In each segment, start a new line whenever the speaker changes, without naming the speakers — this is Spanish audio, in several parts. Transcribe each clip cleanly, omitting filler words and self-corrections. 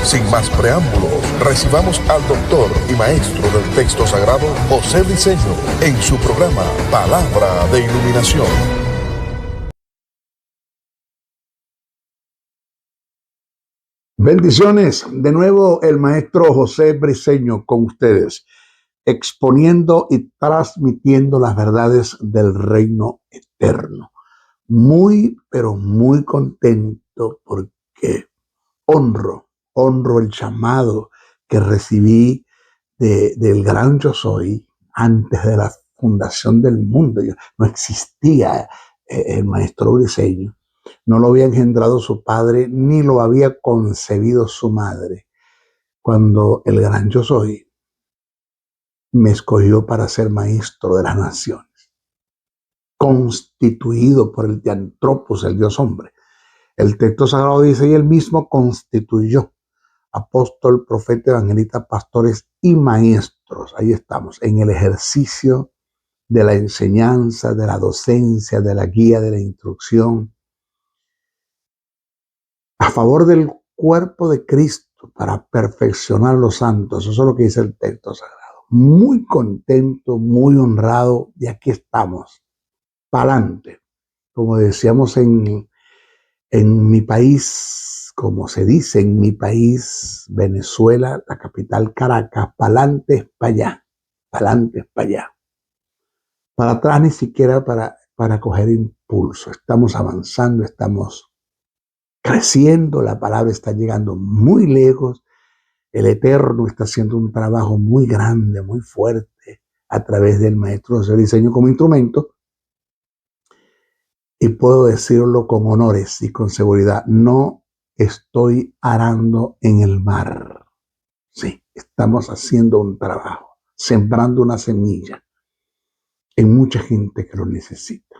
Sin más preámbulos, recibamos al doctor y maestro del texto sagrado, José Briceño, en su programa Palabra de Iluminación.
Bendiciones, de nuevo el maestro José Briceño con ustedes, exponiendo y transmitiendo las verdades del reino eterno. Muy, pero muy contento porque honro el llamado que recibí del gran yo soy antes de la fundación del mundo. No existía el maestro Briceño. No lo había engendrado su padre, ni lo había concebido su madre. Cuando el gran yo soy me escogió para ser maestro de las naciones, constituido por el Teantropos, el Dios hombre. El texto sagrado dice, y él mismo constituyó apóstol, profeta, evangelista, pastores y maestros. Ahí estamos, en el ejercicio de la enseñanza, de la docencia, de la guía, de la instrucción, a favor del cuerpo de Cristo para perfeccionar los santos. Eso es lo que dice el texto sagrado. Muy contento, muy honrado, y aquí estamos, para adelante. Como decíamos en mi país, como se dice en mi país, Venezuela, la capital Caracas, para adelante es para allá, para adelante es para allá. Para atrás ni siquiera para coger impulso. Estamos avanzando, estamos creciendo, la palabra está llegando muy lejos, el Eterno está haciendo un trabajo muy grande, muy fuerte a través del maestro José Briceño como instrumento, y puedo decirlo con honores y con seguridad, no estoy arando en el mar. Sí, estamos haciendo un trabajo, sembrando una semilla en mucha gente que lo necesita.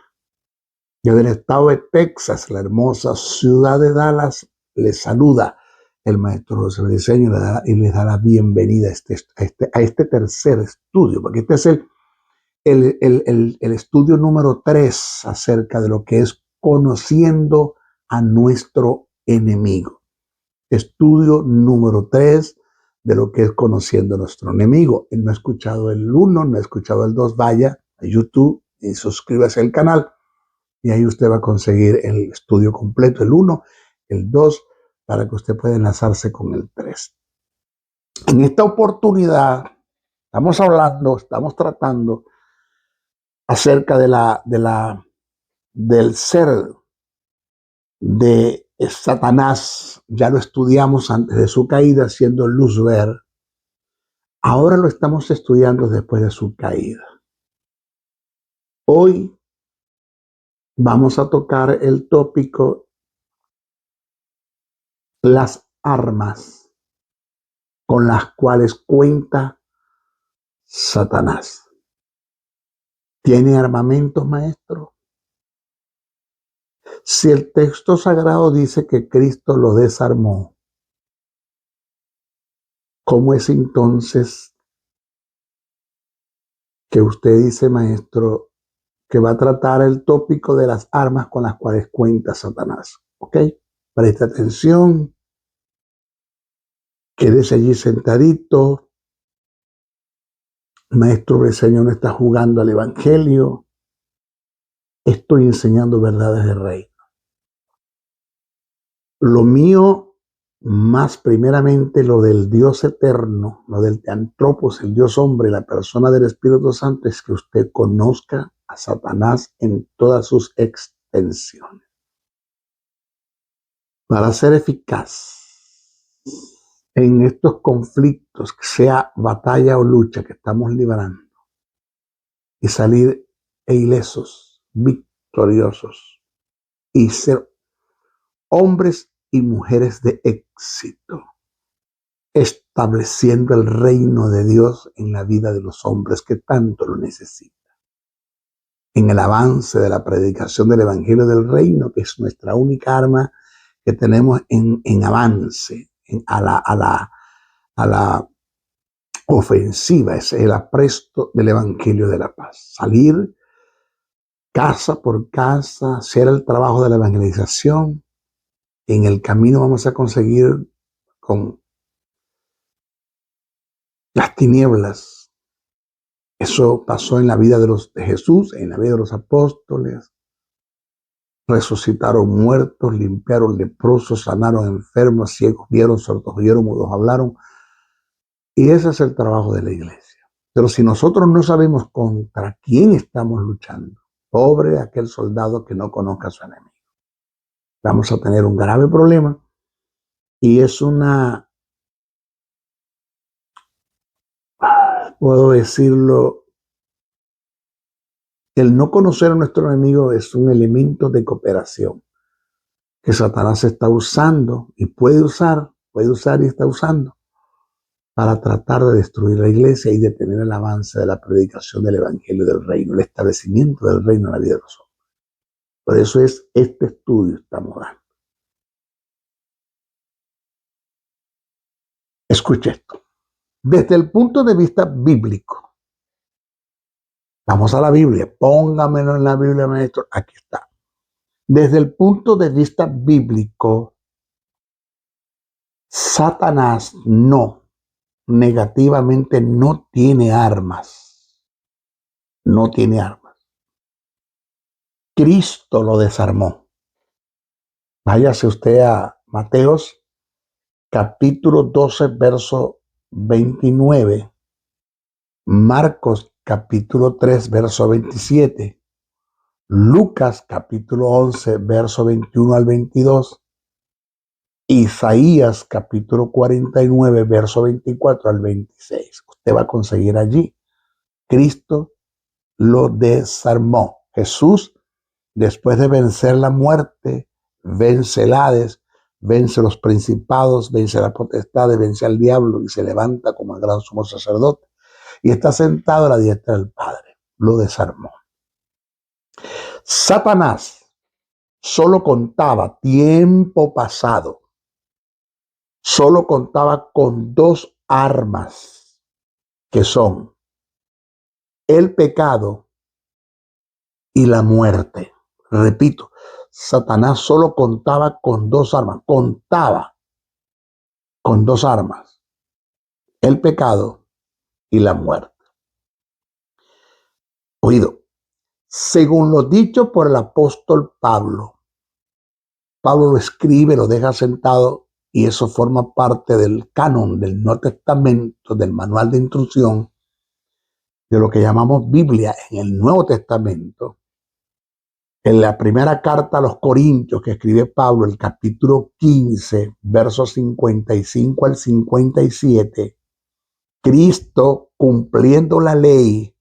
Yo del estado de Texas, la hermosa ciudad de Dallas, les saluda el maestro José Briceño y les da la bienvenida a este tercer estudio, porque este es el estudio número 3 acerca de lo que es conociendo a nuestro enemigo. Estudio número 3 de lo que es conociendo a nuestro enemigo. Él no ha escuchado el 1, no ha escuchado el 2, vaya a YouTube y suscríbase al canal. Y ahí usted va a conseguir el estudio completo, el 1, el 2, para que usted pueda enlazarse con el 3. En esta oportunidad estamos tratando acerca del ser de Satanás. Ya lo estudiamos antes de su caída, siendo Luzbel. Ahora lo estamos estudiando después de su caída. Hoy vamos a tocar el tópico las armas con las cuales cuenta Satanás. ¿Tiene armamentos, maestro? Si el texto sagrado dice que Cristo lo desarmó, ¿cómo es entonces que usted dice, maestro, que va a tratar el tópico de las armas con las cuales cuenta Satanás? ¿Ok? Presta atención, quédese allí sentadito. Maestro Briceño no está jugando al evangelio. Estoy enseñando verdades de reino. Lo mío, más primeramente lo del Dios eterno, lo del Teantropos, el Dios hombre, la persona del Espíritu Santo, es que usted conozca a Satanás en todas sus extensiones. Para ser eficaz en estos conflictos, sea batalla o lucha que estamos librando, y salir ilesos, victoriosos, y ser hombres y mujeres de éxito, estableciendo el reino de Dios en la vida de los hombres que tanto lo necesitan. En el avance de la predicación del Evangelio del Reino, que es nuestra única arma que tenemos en avance, a la ofensiva, es el apresto del Evangelio de la paz. Salir casa por casa, hacer el trabajo de la evangelización. En el camino vamos a conseguir con las tinieblas. Eso pasó en la vida de Jesús, en la vida de los apóstoles. Resucitaron muertos, limpiaron leprosos, sanaron enfermos, ciegos vieron, sordos oyeron, mudos hablaron. Y ese es el trabajo de la iglesia. Pero si nosotros no sabemos contra quién estamos luchando, pobre aquel soldado que no conozca a su enemigo, vamos a tener un grave problema. Y es puedo decirlo, el no conocer a nuestro enemigo es un elemento de cooperación que Satanás está usando y puede usar y está usando para tratar de destruir la iglesia y detener el avance de la predicación del evangelio del reino, el establecimiento del reino en la vida de los hombres. Por eso es este estudio estamos dando. Escuche esto. Desde el punto de vista bíblico, vamos a la Biblia, póngamelo en la Biblia, maestro, aquí está. Desde el punto de vista bíblico, Satanás negativamente no tiene armas. No tiene armas. Cristo lo desarmó. Váyase usted a Mateos capítulo 12, verso 29. Marcos capítulo 3, verso 27. Lucas capítulo 11, verso 21 al 22. Isaías capítulo 49, verso 24 al 26. Usted va a conseguir allí. Cristo lo desarmó. Jesús, después de vencer la muerte, vence el Hades, vence los principados, vence la potestad, vence al diablo y se levanta como el gran sumo sacerdote. Y está sentado a la diestra del Padre. Lo desarmó. Satanás solo contaba tiempo pasado. Solo contaba con dos armas que son el pecado y la muerte. Repito, Satanás solo contaba con dos armas. Contaba con dos armas. El pecado y la muerte. Oído, según lo dicho por el apóstol Pablo, Pablo lo escribe, lo deja sentado y eso forma parte del canon del Nuevo Testamento, del manual de instrucción de lo que llamamos Biblia en el Nuevo Testamento. En la primera carta a los Corintios que escribe Pablo, el capítulo 15, versos 55 al 57, Cristo, cumpliendo la ley,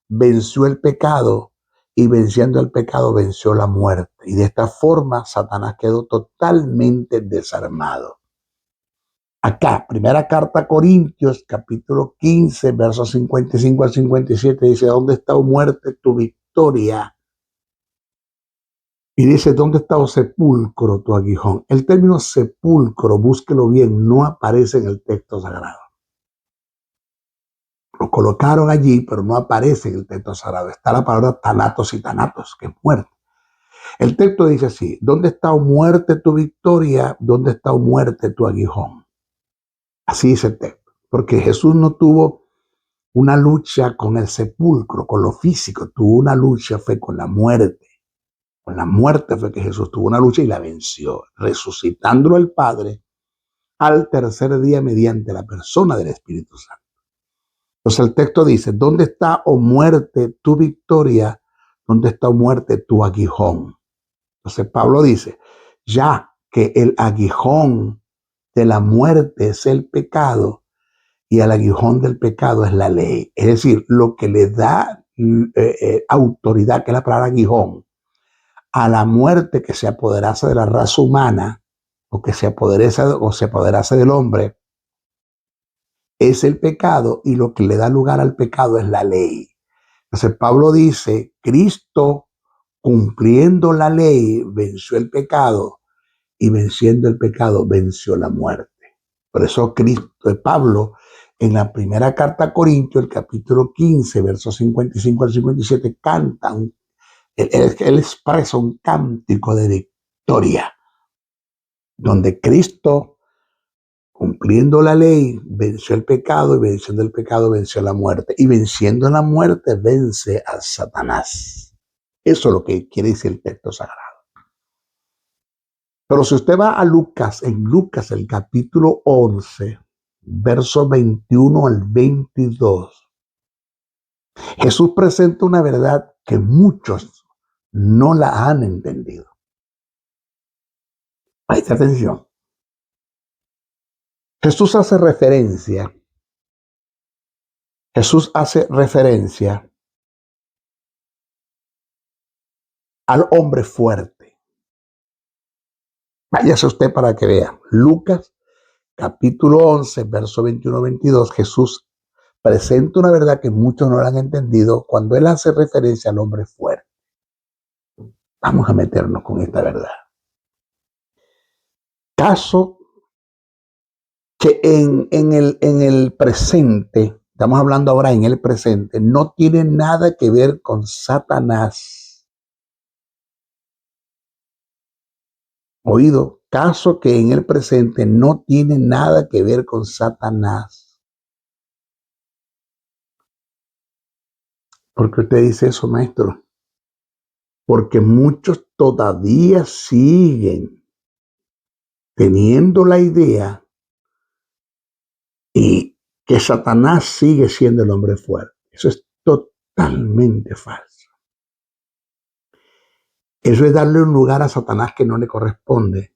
venció el pecado y venciendo el pecado venció la muerte. Y de esta forma Satanás quedó totalmente desarmado. Acá, primera carta a Corintios, capítulo 15, versos 55 al 57, dice, ¿dónde está, oh muerte, tu victoria? Y dice, ¿dónde está, oh sepulcro, tu aguijón? El término sepulcro, búsquelo bien, no aparece en el texto sagrado. Lo colocaron allí, pero no aparece en el texto sagrado. Está la palabra tanatos y tanatos, que es muerte. El texto dice así, ¿dónde está, oh muerte, tu victoria? ¿Dónde está, oh muerte, tu aguijón? Así dice el texto. Porque Jesús no tuvo una lucha con el sepulcro, con lo físico. Tuvo una lucha, fue con la muerte. Con la muerte fue que Jesús tuvo una lucha y la venció, resucitándolo al Padre al tercer día mediante la persona del Espíritu Santo. Entonces el texto dice, ¿dónde está, oh muerte, tu victoria? ¿Dónde está, oh muerte, tu aguijón? Entonces Pablo dice, ya que el aguijón de la muerte es el pecado y el aguijón del pecado es la ley. Es decir, lo que le da autoridad, que es la palabra aguijón, a la muerte que se apoderase de la raza humana o que se apoderase del hombre, es el pecado, y lo que le da lugar al pecado es la ley. Entonces Pablo dice, Cristo, cumpliendo la ley, venció el pecado, y venciendo el pecado venció la muerte. Por eso Pablo, en la primera carta a Corintios, el capítulo 15, versos 55 al 57, canta, él expresa un cántico de victoria, donde Cristo, cumpliendo la ley, venció el pecado y venciendo el pecado venció la muerte. Y venciendo la muerte vence a Satanás. Eso es lo que quiere decir el texto sagrado. Pero si usted va a Lucas, en Lucas el capítulo 11, verso 21 al 22, Jesús presenta una verdad que muchos no la han entendido. Presta atención. Jesús hace referencia al hombre fuerte. Váyase usted para que vea. Lucas, capítulo 11, verso 21-22, Jesús presenta una verdad que muchos no la han entendido cuando él hace referencia al hombre fuerte. Vamos a meternos con esta verdad. Caso que en el presente, estamos hablando ahora en el presente, no tiene nada que ver con Satanás. Oído, caso que en el presente no tiene nada que ver con Satanás. ¿Por qué usted dice eso, maestro? Porque muchos todavía siguen teniendo la idea y que Satanás sigue siendo el hombre fuerte. Eso es totalmente falso. Eso es darle un lugar a Satanás que no le corresponde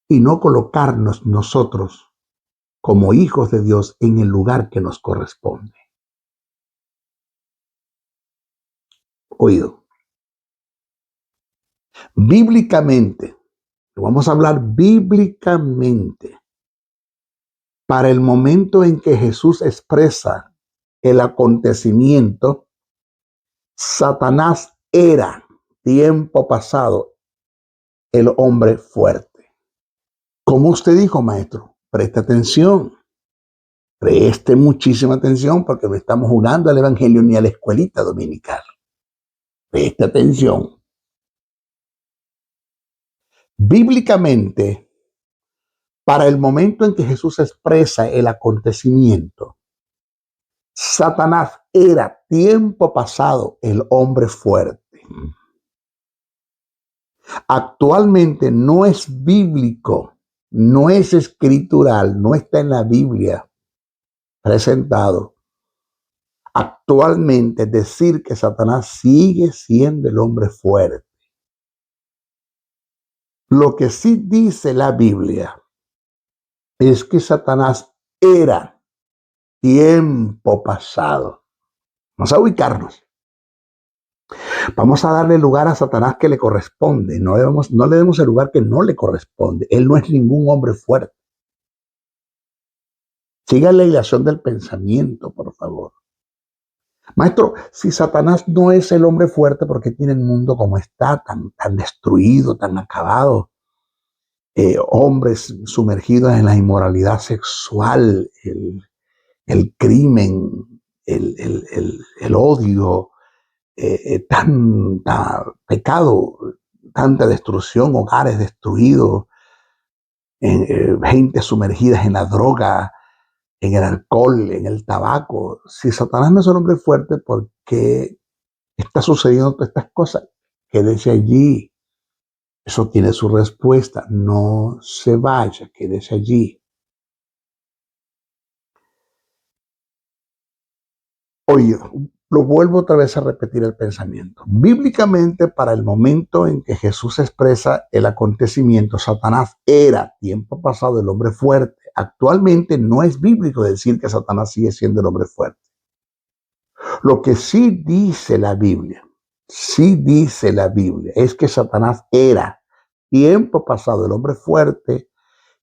y no colocarnos nosotros como hijos de Dios en el lugar que nos corresponde. Oído. Bíblicamente, vamos a hablar bíblicamente, para el momento en que Jesús expresa el acontecimiento, Satanás era, tiempo pasado, el hombre fuerte. ¿Cómo usted dijo, maestro? Preste atención. Preste muchísima atención porque no estamos jugando al evangelio ni a la escuelita dominical. Preste atención. Bíblicamente, para el momento en que Jesús expresa el acontecimiento, Satanás era, tiempo pasado, el hombre fuerte. Actualmente no es bíblico, no es escritural, no está en la Biblia presentado. Actualmente decir que Satanás sigue siendo el hombre fuerte. Lo que sí dice la Biblia es que Satanás era, tiempo pasado. Vamos a ubicarnos. Vamos a darle lugar a Satanás que le corresponde. No le demos el lugar que no le corresponde. Él no es ningún hombre fuerte. Siga la hilación del pensamiento, por favor. Maestro, si Satanás no es el hombre fuerte, ¿por qué tiene el mundo como está, tan destruido, tan acabado? Hombres sumergidos en la inmoralidad sexual, el crimen, el odio, tanta pecado, tanta destrucción, hogares destruidos, gente sumergida en la droga, en el alcohol, en el tabaco. Si Satanás no es un hombre fuerte, ¿por qué está sucediendo todas estas cosas? Quédese allí. Eso tiene su respuesta. No se vaya, quédese allí. Oye, lo vuelvo otra vez a repetir el pensamiento. Bíblicamente, para el momento en que Jesús expresa el acontecimiento, Satanás era, tiempo pasado, el hombre fuerte. Actualmente no es bíblico decir que Satanás sigue siendo el hombre fuerte. Lo que sí dice la Biblia, es que Satanás era, tiempo pasado, el hombre fuerte,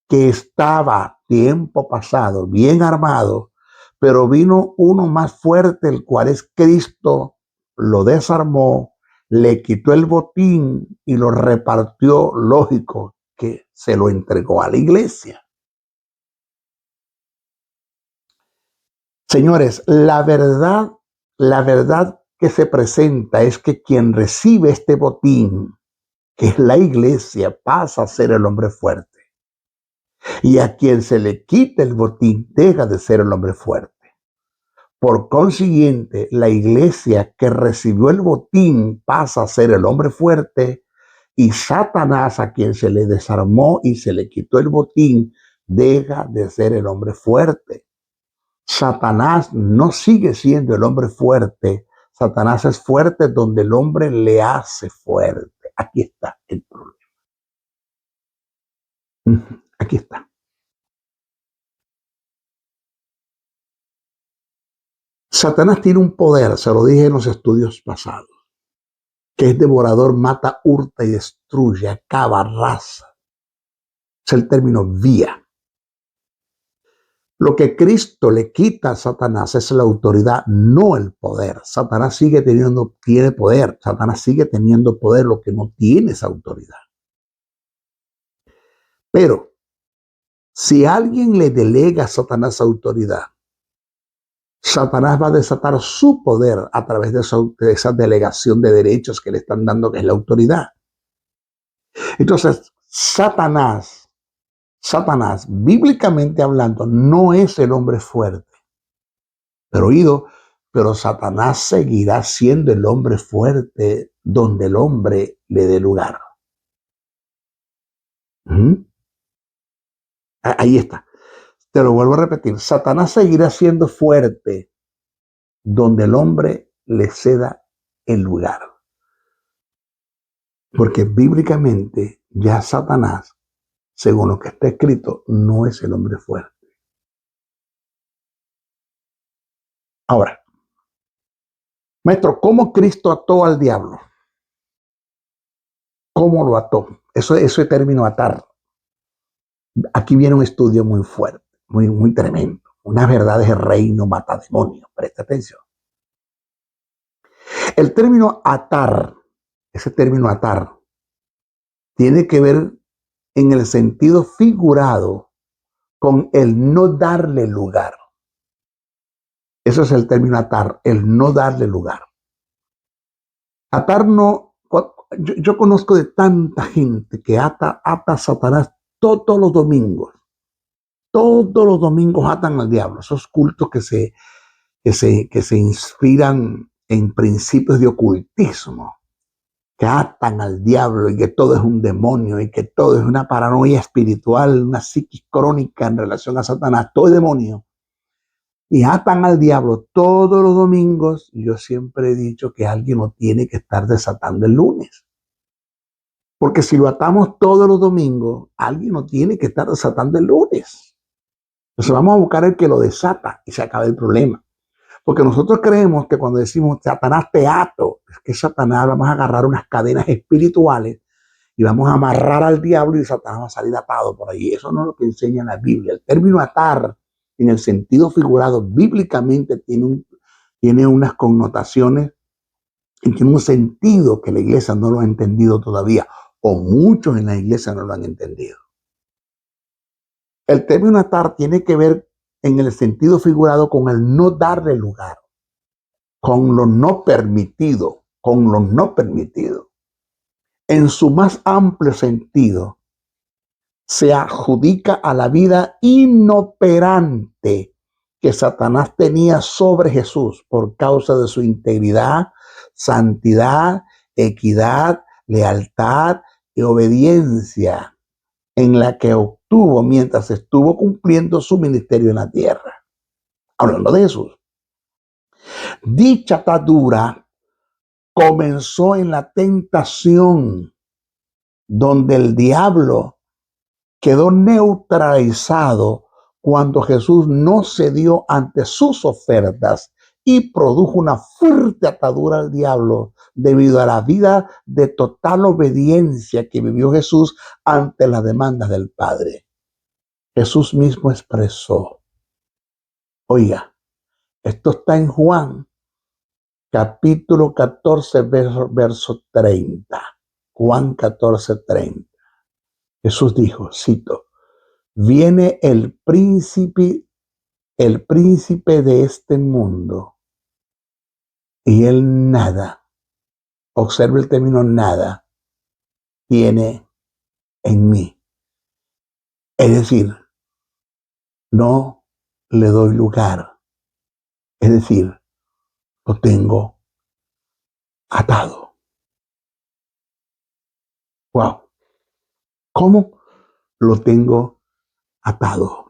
que estaba, tiempo pasado, bien armado, pero vino uno más fuerte, el cual es Cristo, lo desarmó, le quitó el botín y lo repartió, lógico, que se lo entregó a la iglesia. Señores, la verdad que se presenta es que quien recibe este botín, que es la iglesia, pasa a ser el hombre fuerte. Y a quien se le quita el botín deja de ser el hombre fuerte. Por consiguiente, la iglesia que recibió el botín pasa a ser el hombre fuerte, y Satanás, a quien se le desarmó y se le quitó el botín, deja de ser el hombre fuerte. Satanás no sigue siendo el hombre fuerte. Satanás es fuerte donde el hombre le hace fuerte. Aquí está el problema. Aquí está. Satanás tiene un poder, se lo dije en los estudios pasados, que es devorador, mata, hurta y destruye, acaba, arrasa. Es el término vía. Lo que Cristo le quita a Satanás es la autoridad, no el poder. Satanás tiene poder. Satanás sigue teniendo poder, lo que no tiene es autoridad. Pero si alguien le delega a Satanás autoridad, Satanás va a desatar su poder a través de esa delegación de derechos que le están dando, que es la autoridad. Entonces, Satanás, bíblicamente hablando, no es el hombre fuerte. Pero Satanás seguirá siendo el hombre fuerte donde el hombre le dé lugar. Ahí está. Te lo vuelvo a repetir. Satanás seguirá siendo fuerte donde el hombre le ceda el lugar. Porque bíblicamente ya Satanás, según lo que está escrito, no es el hombre fuerte. Ahora, maestro, ¿cómo Cristo ató al diablo? ¿Cómo lo ató? Ese término atar. Aquí viene un estudio muy fuerte, muy tremendo. Unas verdades de reino mata demonios. Presta atención. El término atar, ese término atar, tiene que ver en el sentido figurado con el no darle lugar. Eso es el término atar, el no darle lugar. Atar no, yo conozco de tanta gente que ata a Satanás todos los domingos. Todos los domingos atan al diablo. Esos cultos que se inspiran en principios de ocultismo, que atan al diablo y que todo es un demonio y que todo es una paranoia espiritual, una psiquis crónica en relación a Satanás, todo es demonio. Y atan al diablo todos los domingos. Yo siempre he dicho que alguien lo tiene que estar desatando el lunes. Porque si lo atamos todos los domingos, alguien lo tiene que estar desatando el lunes. Entonces vamos a buscar el que lo desata y se acaba el problema. Porque nosotros creemos que cuando decimos Satanás te ato, es que Satanás vamos a agarrar unas cadenas espirituales y vamos a amarrar al diablo y Satanás va a salir atado por ahí. Eso no es lo que enseña la Biblia. El término atar, en el sentido figurado, bíblicamente tiene unas connotaciones y tiene un sentido que la iglesia no lo ha entendido todavía, o muchos en la iglesia no lo han entendido. El término atar tiene que ver en el sentido figurado con el no darle lugar, con lo no permitido, En su más amplio sentido, se adjudica a la vida inoperante que Satanás tenía sobre Jesús por causa de su integridad, santidad, equidad, lealtad y obediencia en la que obtuvo mientras estuvo cumpliendo su ministerio en la tierra. Hablando de Jesús. Dicha atadura comenzó en la tentación, donde el diablo quedó neutralizado cuando Jesús no cedió ante sus ofertas y produjo una fuerte atadura al diablo debido a la vida de total obediencia que vivió Jesús ante las demandas del Padre. Jesús mismo expresó, oiga, esto está en Juan, capítulo 14, verso 30. Juan 14, 30. Jesús dijo, cito, viene el príncipe de este mundo y él nada, observe el término nada, tiene en mí. Es decir, no le doy lugar. Es decir, lo tengo atado. Wow. ¿Cómo lo tengo atado?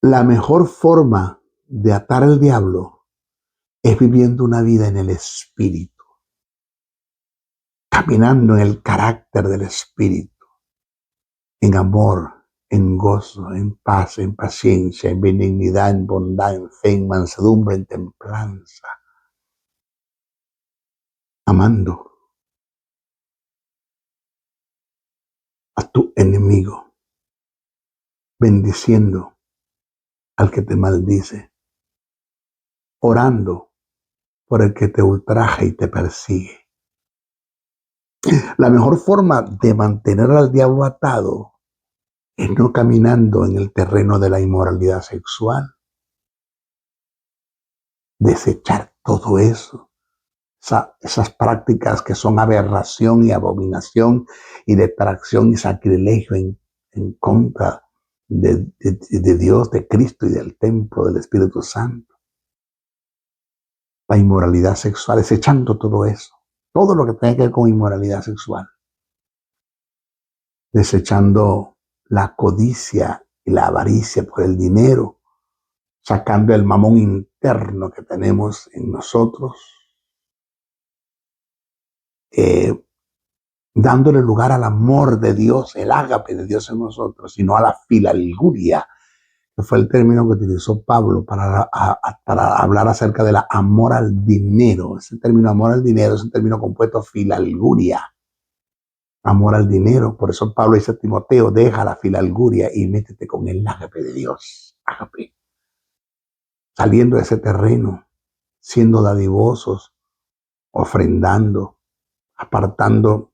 La mejor forma de atar al diablo es viviendo una vida en el Espíritu, caminando en el carácter del Espíritu, en amor, en gozo, en paz, en paciencia, en benignidad, en bondad, en fe, en mansedumbre, en templanza, amando a tu enemigo, bendiciendo al que te maldice, orando por el que te ultraja y te persigue. La mejor forma de mantener al diablo atado es no caminando en el terreno de la inmoralidad sexual, desechar todo eso, esas prácticas que son aberración y abominación y detracción y sacrilegio en contra de Dios, de Cristo y del templo del Espíritu Santo. La inmoralidad sexual, desechando todo eso, todo lo que tenga que ver con inmoralidad sexual, desechando la codicia y la avaricia por el dinero, sacando el mamón interno que tenemos en nosotros, dándole lugar al amor de Dios, el ágape de Dios en nosotros, y no a la filalguria, que fue el término que utilizó Pablo para hablar acerca del amor al dinero. Ese término amor al dinero es un término compuesto filalguria, amor al dinero. Por eso Pablo dice a Timoteo, deja la filalguria y métete con el ágape de Dios, ágape. Saliendo de ese terreno, siendo dadivosos, ofrendando, apartando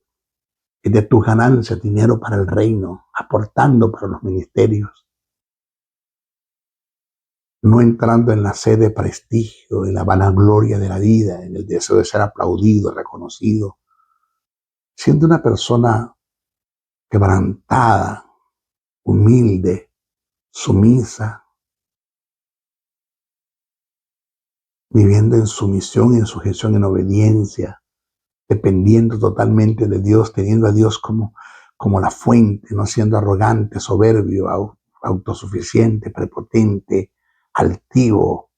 de tus ganancias dinero para el reino, aportando para los ministerios, no entrando en la sed de prestigio, en la vanagloria de la vida, en el deseo de ser aplaudido, reconocido, siendo una persona quebrantada, humilde, sumisa, viviendo en sumisión, en sujeción, en obediencia, dependiendo totalmente de Dios, teniendo a Dios como la fuente, no siendo arrogante, soberbio, autosuficiente, prepotente, altivo,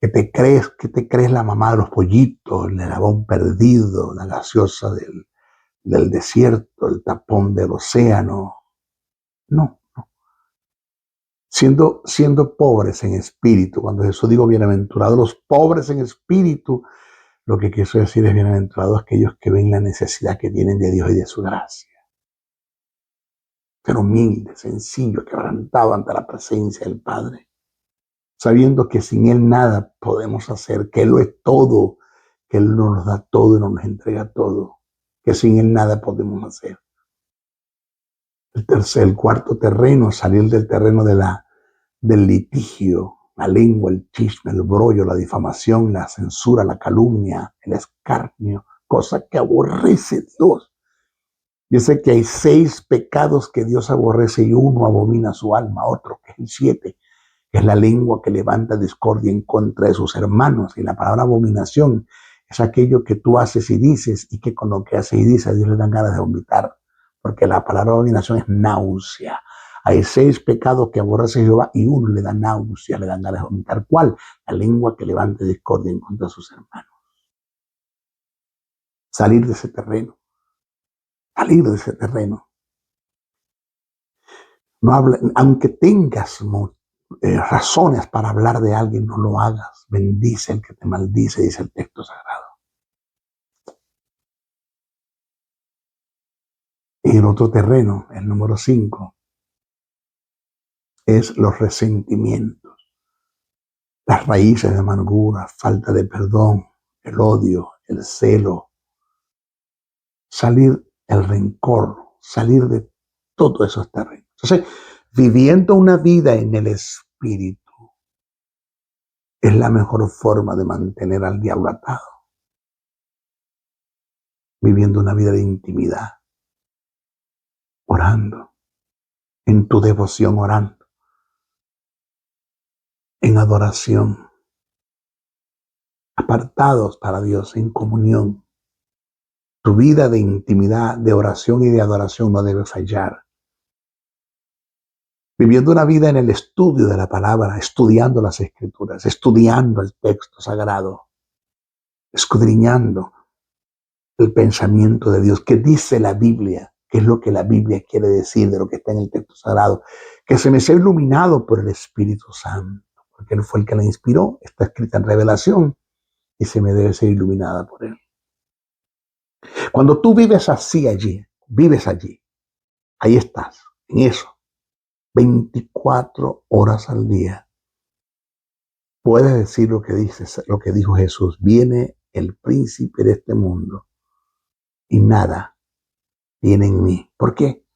que te crees la mamá de los pollitos, el eslabón perdido, la gaseosa del desierto, el tapón del océano. No, siendo pobres en espíritu. Cuando Jesús dijo bienaventurados los pobres en espíritu, lo que quiso decir es bienaventurados aquellos que ven la necesidad que tienen de Dios y de su gracia. Pero humilde, sencillo, quebrantado ante la presencia del Padre, sabiendo que sin Él nada podemos hacer, que Él lo es todo, que Él nos da todo y nos entrega todo, que sin Él nada podemos hacer. El cuarto terreno, salir del terreno del litigio, la lengua, el chisme, el brollo, la difamación, la censura, la calumnia, el escarnio, cosa que aborrece Dios. Yo sé que hay 6 pecados que Dios aborrece y uno abomina su alma, otro que es el 7, que es la lengua que levanta discordia en contra de sus hermanos. Y la palabra abominación es aquello que tú haces y dices y que con lo que haces y dices a Dios le dan ganas de vomitar, porque la palabra abominación es náusea. Hay 6 pecados que aborrece Jehová y uno le da náusea, le dan ganas de vomitar. ¿Cuál? La lengua que levanta discordia en contra de sus hermanos. Salir de ese terreno. Salir de ese terreno. No habla, aunque tengas razones para hablar de alguien, no lo hagas. Bendice el que te maldice, dice el texto sagrado. Y el otro terreno, el número 5, es los resentimientos, las raíces de amargura, falta de perdón, el odio, el celo, salir el rencor, salir de todos esos terrenos. Entonces, viviendo una vida en el Espíritu es la mejor forma de mantener al diablo atado. Viviendo una vida de intimidad, orando, en tu devoción orando, en adoración, apartados para Dios, en comunión. Tu vida de intimidad, de oración y de adoración no debe fallar. Viviendo una vida en el estudio de la palabra, estudiando las escrituras, estudiando el texto sagrado, escudriñando el pensamiento de Dios, qué dice la Biblia, qué es lo que la Biblia quiere decir de lo que está en el texto sagrado, que se me sea iluminado por el Espíritu Santo, porque Él fue el que la inspiró, está escrita en Revelación y se me debe ser iluminada por Él. Cuando tú vives así allí, ahí estás, en eso, 24 horas al día. Puedes decir lo que dijo Jesús, viene el príncipe de este mundo y nada tiene en mí. ¿Por qué?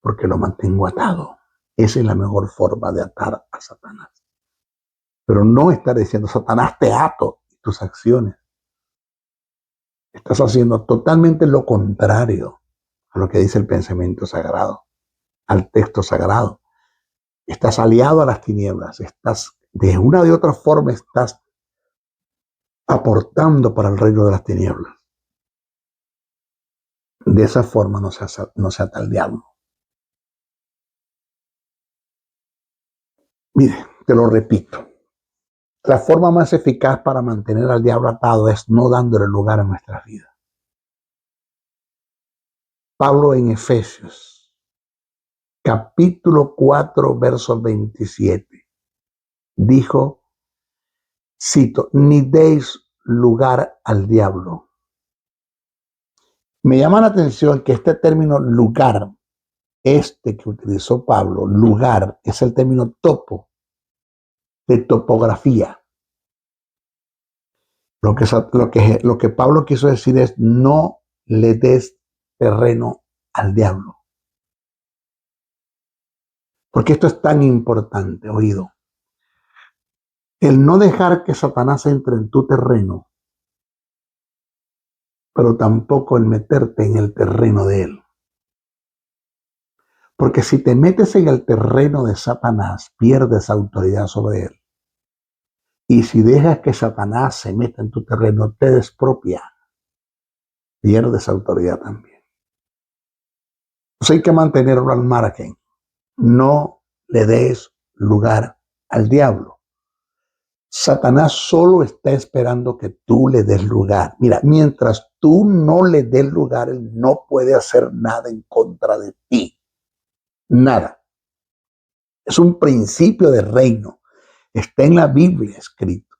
Porque lo mantengo atado. Esa es la mejor forma de atar a Satanás. Pero no estar diciendo, Satanás, te ato tus acciones. Estás haciendo totalmente lo contrario a lo que dice el pensamiento sagrado, al texto sagrado. Estás aliado a las tinieblas, de una u otra forma estás aportando para el reino de las tinieblas. De esa forma no se ata el diablo. Mire, te lo repito. La forma más eficaz para mantener al diablo atado es no dándole lugar en nuestras vidas. Pablo en Efesios, capítulo 4, verso 27, dijo, cito, ni deis lugar al diablo. Me llama la atención que este término lugar, que utilizó Pablo, lugar, es el término topo, de topografía. Lo que Pablo quiso decir es, no le des terreno al diablo. Porque esto es tan importante, oído. El no dejar que Satanás entre en tu terreno, pero tampoco el meterte en el terreno de él. Porque si te metes en el terreno de Satanás, pierdes autoridad sobre él. Y si dejas que Satanás se meta en tu terreno, te despropia, pierdes autoridad también. Entonces hay que mantenerlo al margen. No le des lugar al diablo. Satanás solo está esperando que tú le des lugar. Mira, mientras tú no le des lugar, él no puede hacer nada en contra de ti. Nada. Es un principio de reino. Está en la Biblia escrito.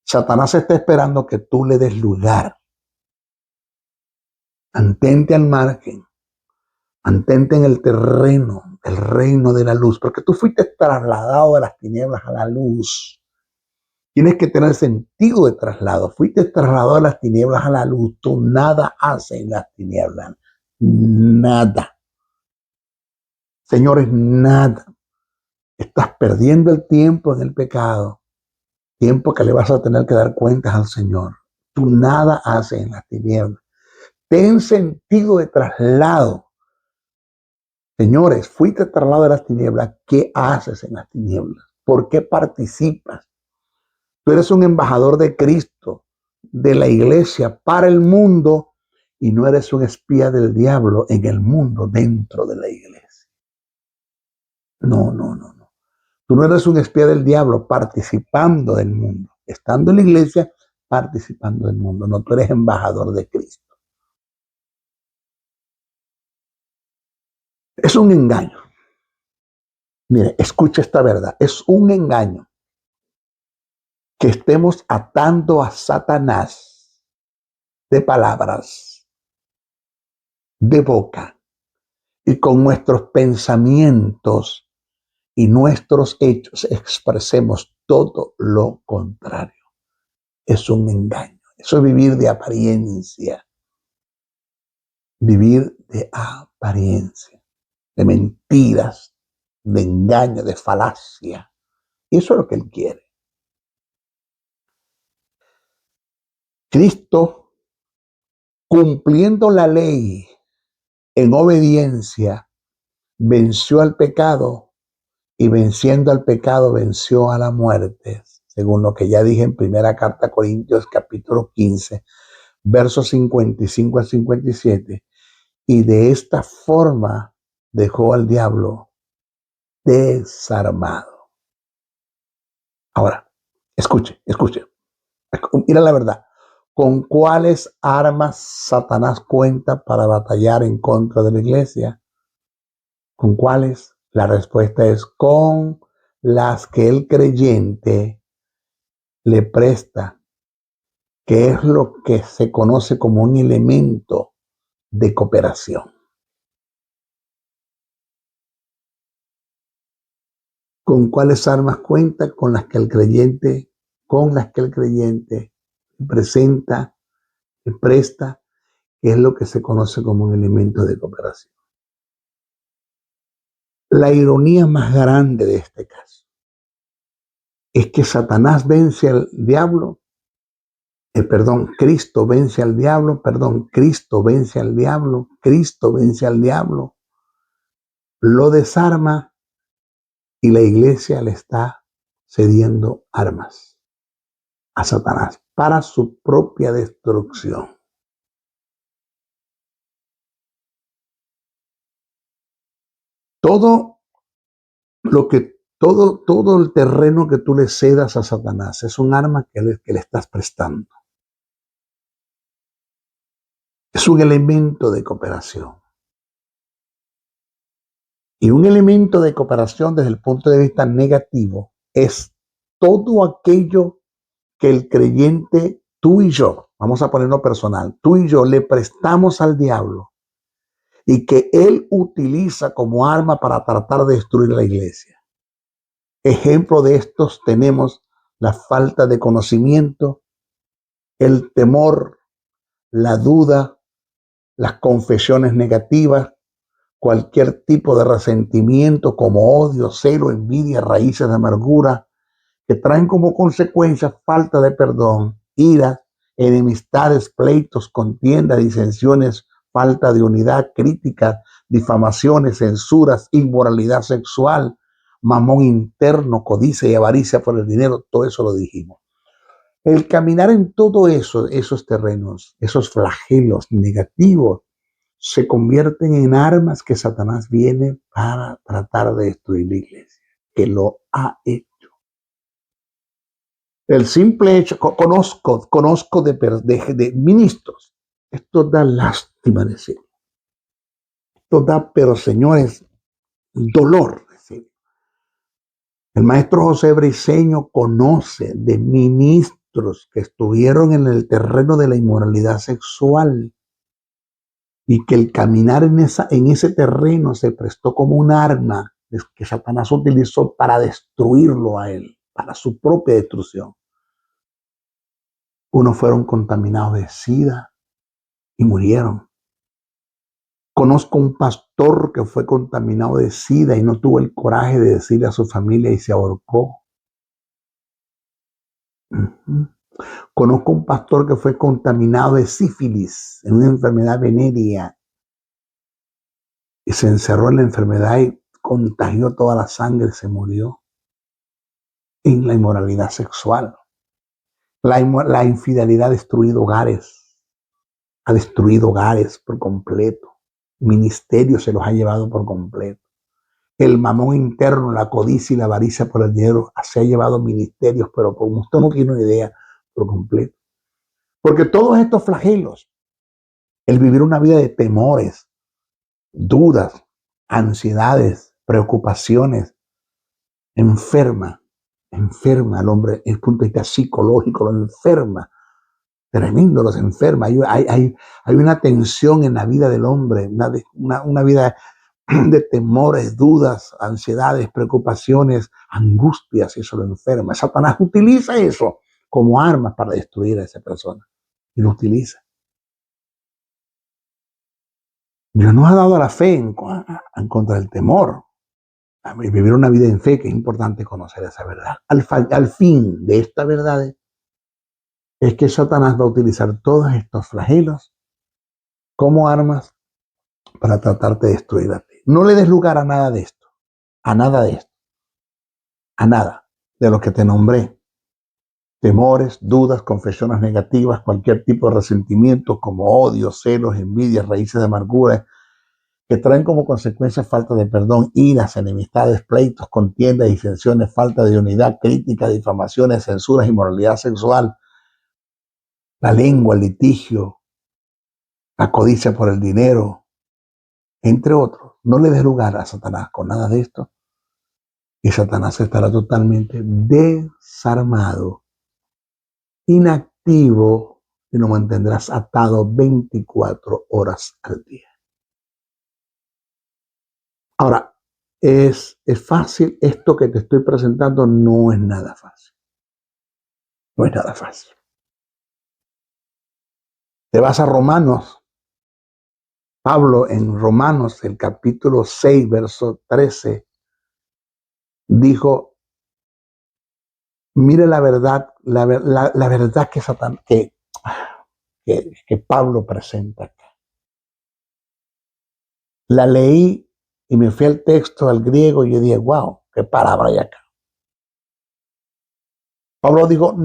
Satanás está esperando que tú le des lugar. Mantente al margen. Mantente en el terreno, el reino de la luz, porque tú fuiste trasladado de las tinieblas a la luz. Tienes que tener sentido de traslado. Fuiste trasladado de las tinieblas a la luz. Tú nada haces en las tinieblas. Nada. Señores, nada. Estás perdiendo el tiempo en el pecado. Tiempo que le vas a tener que dar cuentas al Señor. Tú nada haces en las tinieblas. Ten sentido de traslado. Señores, fuiste trasladado de las tinieblas. ¿Qué haces en las tinieblas? ¿Por qué participas? Tú eres un embajador de Cristo, de la iglesia para el mundo, y no eres un espía del diablo en el mundo, dentro de la iglesia. No. Tú no eres un espía del diablo participando del mundo, estando en la iglesia, participando del mundo. No, tú eres embajador de Cristo. Es un engaño. Mire, escucha esta verdad. Es un engaño que estemos atando a Satanás de palabras, de boca, y con nuestros pensamientos y nuestros hechos expresemos todo lo contrario. Es un engaño. Eso es vivir de apariencia. Vivir de apariencia, de mentiras, de engaño, de falacia. Y eso es lo que Él quiere. Cristo, cumpliendo la ley en obediencia, venció al pecado y venciendo al pecado venció a la muerte, según lo que ya dije en primera carta a Corintios capítulo 15, versos 55 al 57, y de esta forma dejó al diablo desarmado. Ahora, escuche, mira la verdad. ¿Con cuáles armas Satanás cuenta para batallar en contra de la iglesia? ¿Con cuáles? La respuesta es con las que el creyente le presta, que es lo que se conoce como un elemento de cooperación. ¿Con cuáles armas cuenta? Con las que el creyente presenta, le presta, que es lo que se conoce como un elemento de cooperación. La ironía más grande de este caso es que Satanás vence al diablo, Cristo vence al diablo, Cristo vence al diablo, lo desarma y la iglesia le está cediendo armas a Satanás para su propia destrucción. Todo el terreno que tú le cedas a Satanás es un arma que le estás prestando. Es un elemento de cooperación. Y un elemento de cooperación desde el punto de vista negativo es todo aquello que el creyente, tú y yo, vamos a ponerlo personal, tú y yo le prestamos al diablo y que él utiliza como arma para tratar de destruir la iglesia. Ejemplo de estos tenemos la falta de conocimiento, el temor, la duda, las confesiones negativas, cualquier tipo de resentimiento como odio, celo, envidia, raíces de amargura, que traen como consecuencia falta de perdón, ira, enemistades, pleitos, contiendas, disensiones, falta de unidad, críticas, difamaciones, censuras, inmoralidad sexual, mamón interno, codicia y avaricia por el dinero, todo eso lo dijimos. El caminar en todo eso, esos terrenos, esos flagelos negativos, se convierten en armas que Satanás viene para tratar de destruir la iglesia, que lo ha hecho. El simple hecho, conozco de ministros, esto da lástima decir, esto da, pero señores, dolor decir. El maestro José Briceño conoce de ministros que estuvieron en el terreno de la inmoralidad sexual y que el caminar en ese terreno se prestó como un arma que Satanás utilizó para destruirlo a él, para su propia destrucción. Unos fueron contaminados de SIDA y murieron. Conozco un pastor que fue contaminado de SIDA y no tuvo el coraje de decirle a su familia y se ahorcó. Conozco un pastor que fue contaminado de sífilis, en una enfermedad venérea, y se encerró en la enfermedad y contagió toda la sangre y se murió. En la inmoralidad sexual. La infidelidad ha destruido hogares por completo. Ministerios se los ha llevado por completo. El mamón interno, la codicia y la avaricia por el dinero se ha llevado ministerios, pero como usted no tiene una idea, por completo. Porque todos estos flagelos, el vivir una vida de temores, dudas, ansiedades, preocupaciones, enferma al hombre desde el punto de vista psicológico, lo enferma. Tremendo, los enferma. Hay una tensión en la vida del hombre, una vida de temores, dudas, ansiedades, preocupaciones, angustias, y eso lo enferma. Satanás utiliza eso como armas para destruir a esa persona. Y lo utiliza. Dios nos ha dado la fe en contra del temor. Vivir una vida en fe, que es importante conocer esa verdad. Al fin de esta verdad es que Satanás va a utilizar todos estos flagelos como armas para tratar de destruir a ti. No le des lugar a nada de esto, a nada de esto, a nada de lo que te nombré. Temores, dudas, confesiones negativas, cualquier tipo de resentimiento como odio, celos, envidias, raíces de amargura, que traen como consecuencia falta de perdón, iras, enemistades, pleitos, contiendas, disensiones, falta de unidad, críticas, difamaciones, censuras, inmoralidad sexual, la lengua, el litigio, la codicia por el dinero, entre otros. No le des lugar a Satanás con nada de esto y Satanás estará totalmente desarmado, inactivo y lo mantendrás atado 24 horas al día. Ahora, es fácil, esto que te estoy presentando no es nada fácil. No es nada fácil. Te vas a Romanos. Pablo en Romanos, el capítulo 6, verso 13, dijo, mire la verdad, la verdad que Pablo presenta acá. La leí y me fui al texto, al griego, y yo dije, wow, qué palabra hay acá. Pablo dijo,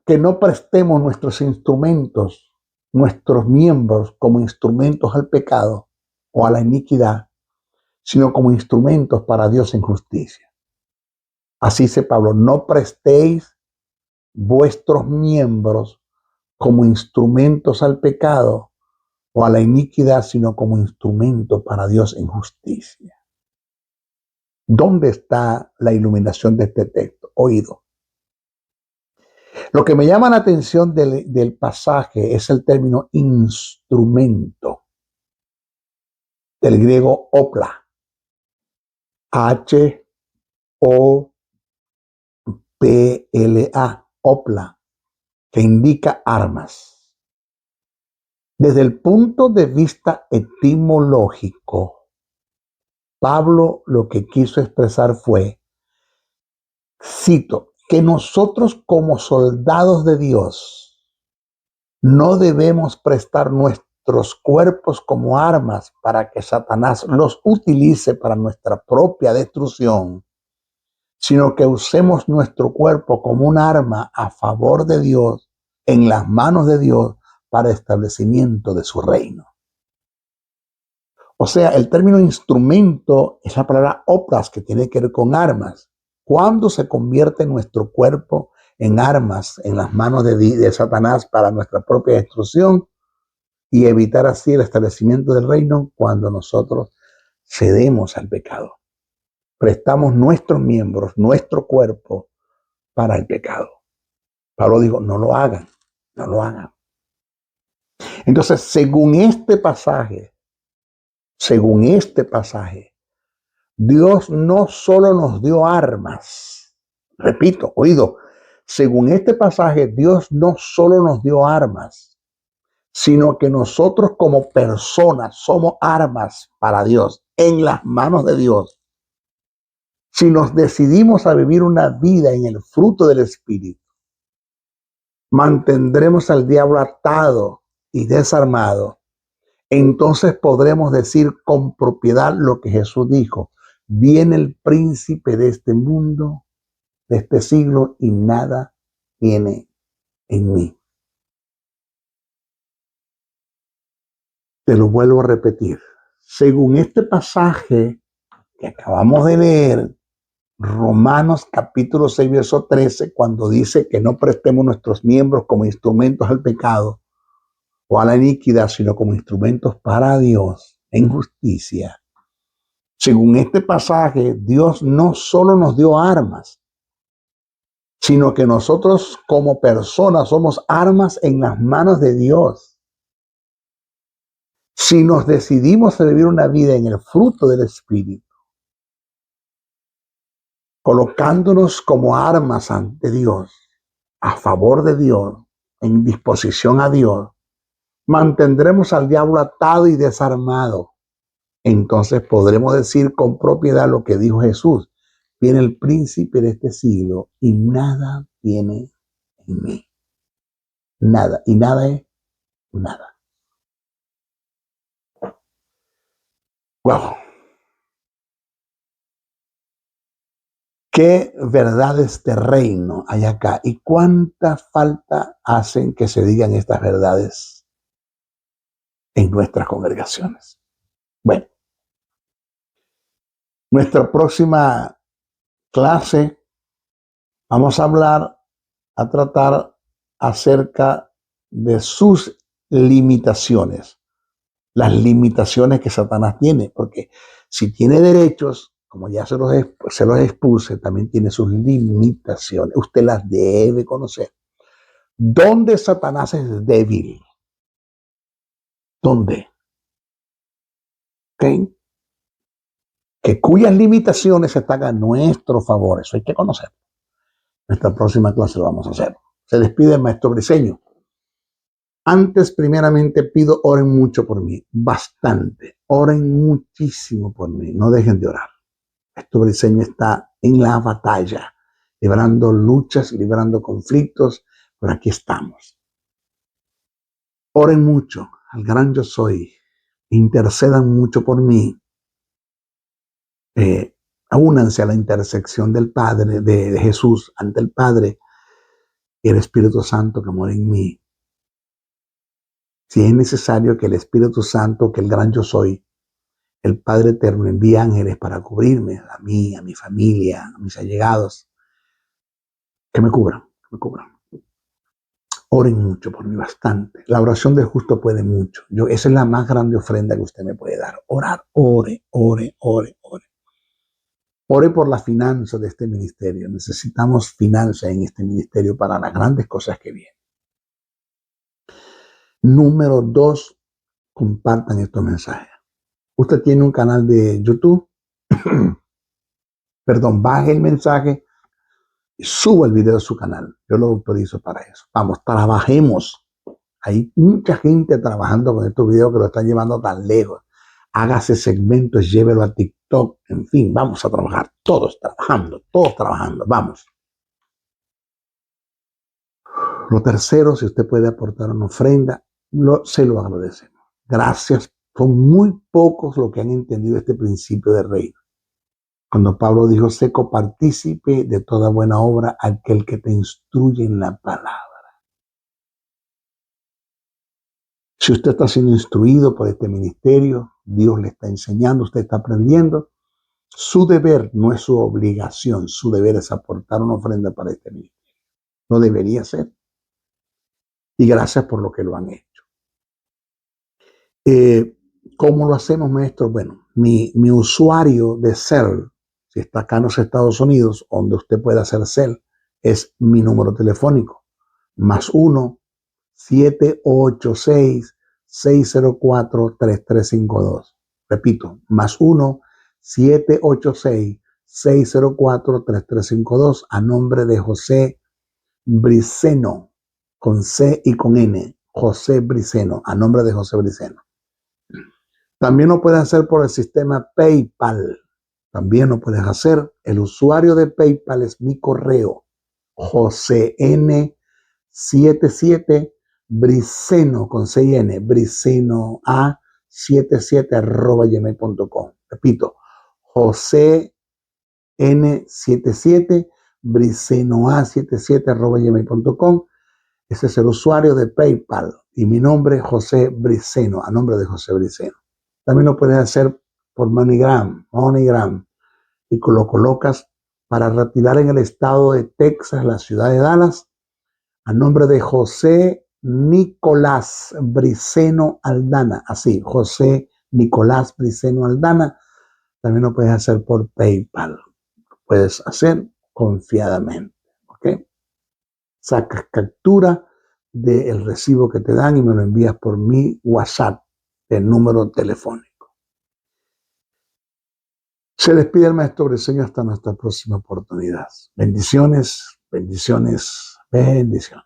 que no prestemos nuestros instrumentos, nuestros miembros como instrumentos al pecado o a la iniquidad, sino como instrumentos para Dios en justicia. Así dice Pablo, no prestéis vuestros miembros como instrumentos al pecado o a la iniquidad, sino como instrumento para Dios en justicia. ¿Dónde está la iluminación de este texto? Oído. Lo que me llama la atención del pasaje es el término instrumento, del griego opla, H-O-P-L-A, opla, que indica armas. Desde el punto de vista etimológico, Pablo lo que quiso expresar fue, cito, que nosotros como soldados de Dios no debemos prestar nuestros cuerpos como armas para que Satanás los utilice para nuestra propia destrucción, sino que usemos nuestro cuerpo como un arma a favor de Dios, en las manos de Dios, para establecimiento de su reino. O sea, el término instrumento es la palabra oplas, que tiene que ver con armas. ¿Cuándo se convierte nuestro cuerpo en armas en las manos de Satanás para nuestra propia destrucción y evitar así el establecimiento del reino? Cuando nosotros cedemos al pecado. Prestamos nuestros miembros, nuestro cuerpo para el pecado. Pablo dijo, no lo hagan, no lo hagan. Entonces, según este pasaje, Dios no solo nos dio armas, repito, oído, según este pasaje, Dios no solo nos dio armas, sino que nosotros como personas somos armas para Dios, en las manos de Dios. Si nos decidimos a vivir una vida en el fruto del Espíritu, mantendremos al diablo atado y desarmado. Entonces podremos decir con propiedad lo que Jesús dijo: viene el príncipe de este mundo, de este siglo, y nada tiene en mí. Te lo vuelvo a repetir. Según este pasaje que acabamos de leer, Romanos capítulo 6, verso 13, cuando dice que no prestemos nuestros miembros como instrumentos al pecado o a la iniquidad, sino como instrumentos para Dios en justicia. Según este pasaje, Dios no solo nos dio armas, sino que nosotros como personas somos armas en las manos de Dios. Si nos decidimos a vivir una vida en el fruto del Espíritu, colocándonos como armas ante Dios, a favor de Dios, en disposición a Dios, mantendremos al diablo atado y desarmado. Entonces podremos decir con propiedad lo que dijo Jesús: viene el príncipe de este siglo y nada tiene en mí. Nada. Y nada es nada. Wow. ¿Qué verdades de reino hay acá? ¿Y cuánta falta hacen que se digan estas verdades en nuestras congregaciones? Bueno, nuestra próxima clase vamos a tratar acerca de sus limitaciones, las limitaciones que Satanás tiene, porque si tiene derechos, como ya se los expuse, también tiene sus limitaciones. Usted las debe conocer. ¿Dónde Satanás es débil? ¿Dónde? ¿Ok? Que cuyas limitaciones están a nuestro favor. Eso hay que conocer. Nuestra próxima clase lo vamos a hacer. Se despide el maestro Briseño. Antes, primeramente, pido, oren mucho por mí. Bastante. Oren muchísimo por mí. No dejen de orar. Maestro Briseño está en la batalla, librando luchas, librando conflictos. Pero aquí estamos. Oren mucho al gran yo soy. Intercedan mucho por mí. Únanse a la intersección del Padre, de Jesús ante el Padre y el Espíritu Santo que mora en mí. Si es necesario que el Espíritu Santo, que el gran yo soy, el Padre Eterno, envíe ángeles para cubrirme, a mí, a mi familia, a mis allegados, que me cubran, que me cubran. Oren mucho por mí, bastante. La oración del justo puede mucho. Esa es la más grande ofrenda que usted me puede dar. Orar, ore, ore, ore, ore. Ore por la finanza de este ministerio. Necesitamos finanzas en este ministerio para las grandes cosas que vienen. Número 2, compartan estos mensajes. Usted tiene un canal de YouTube. Perdón, baje el mensaje y suba el video a su canal. Yo lo autorizo para eso. Vamos, trabajemos. Hay mucha gente trabajando con estos videos que lo están llevando tan lejos. Hágase segmentos, llévelo a TikTok. En fin, vamos a trabajar. Todos trabajando. Vamos. Lo tercero, si usted puede aportar una ofrenda, se lo agradecemos. Gracias. Son muy pocos los que han entendido este principio de reino. Cuando Pablo dijo, sé copartícipe de toda buena obra aquel que te instruye en la palabra. Si usted está siendo instruido por este ministerio, Dios le está enseñando, usted está aprendiendo, su deber no es su obligación, su deber es aportar una ofrenda para este ministerio. No debería ser. Y gracias por lo que lo han hecho. ¿Cómo lo hacemos, maestro? Bueno, mi usuario de Zelle, si está acá en los Estados Unidos, donde usted puede hacer Zelle, es mi número telefónico, +1 786 604 3352. Repito, +1 786 604 3352 a nombre de José Briceno, con C y con N. José Briceno, a nombre de José Briceno. También lo puedes hacer por el sistema PayPal. También lo puedes hacer. El usuario de PayPal es mi correo, josn77 briceno con C-N, briceno a 77@gmail.com. Repito, josé n77 briceno a 77@gmail.com. Ese es el usuario de PayPal y mi nombre es José Briceno, a nombre de José Briceno. También lo puedes hacer por MoneyGram, y lo colocas para retirar en el estado de Texas, la ciudad de Dallas, a nombre de José Nicolás Briceno Aldana. Así, José Nicolás Briceno Aldana. También lo puedes hacer por PayPal. Lo puedes hacer confiadamente. ¿Ok? Sacas captura del recibo que te dan y me lo envías por mi WhatsApp, el número telefónico. Se despide el maestro Briseño hasta nuestra próxima oportunidad. Bendiciones, bendiciones, bendiciones.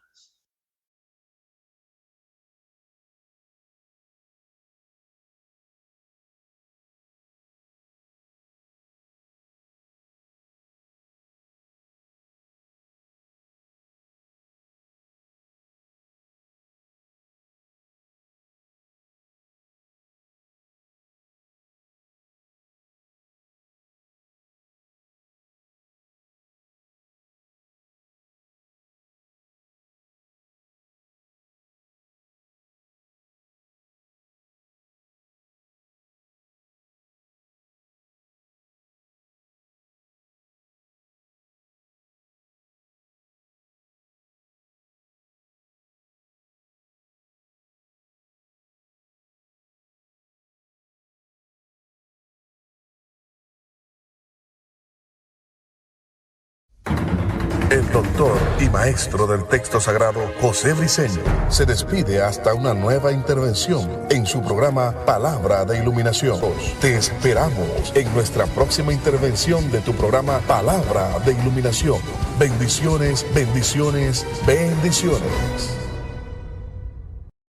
doctor y maestro del texto sagrado, José Briceño, se despide hasta una nueva intervención en su programa Palabra de Iluminación. Te esperamos en nuestra próxima intervención de tu programa Palabra de Iluminación. Bendiciones, bendiciones, bendiciones.